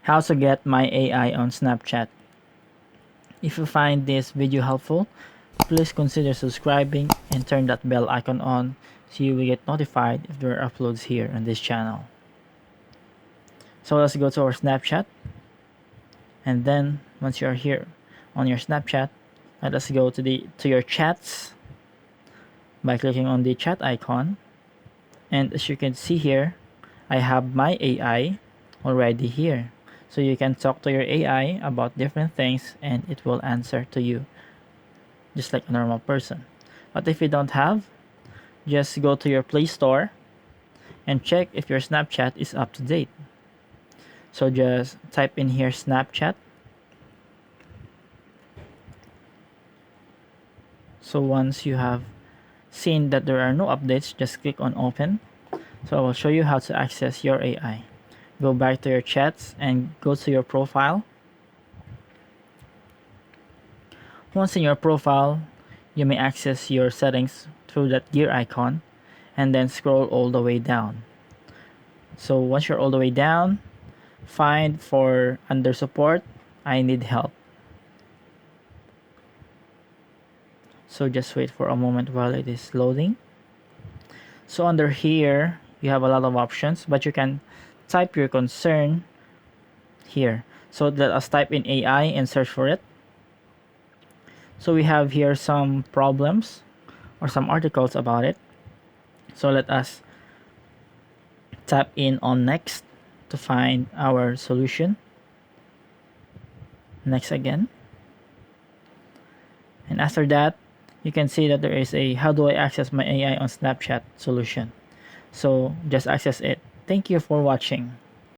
How to get my AI on Snapchat. If you find this video helpful, please consider subscribing and turn that bell icon on so you will get notified if there are uploads here on this channel. So let's go to our Snapchat, and then once you are here on your Snapchat, let us go to your chats by clicking on the chat icon. And as you can see here, I have my AI already here. So you can talk to your AI about different things and it will answer to you just like a normal person. But if you don't have, just go to your Play Store and check if your Snapchat is up to date. So just type in here Snapchat. So once you have seen that there are no updates, just click on open. So I will show you how to access your AI. Go back to your chats and go to your profile. Once in your profile, you may access your settings through that gear icon and then scroll all the way down. So once you're all the way down, find for under support, I need help. So just wait for a moment while it is loading. So under here, you have a lot of options, but you can type your concern here. So let us type in AI and search for it. So we have here some problems or some articles about it. So let us tap in on next to find our solution. Next again. And after that, you can see that there is a how do I access my AI on Snapchat solution. So just access it. Thank you for watching.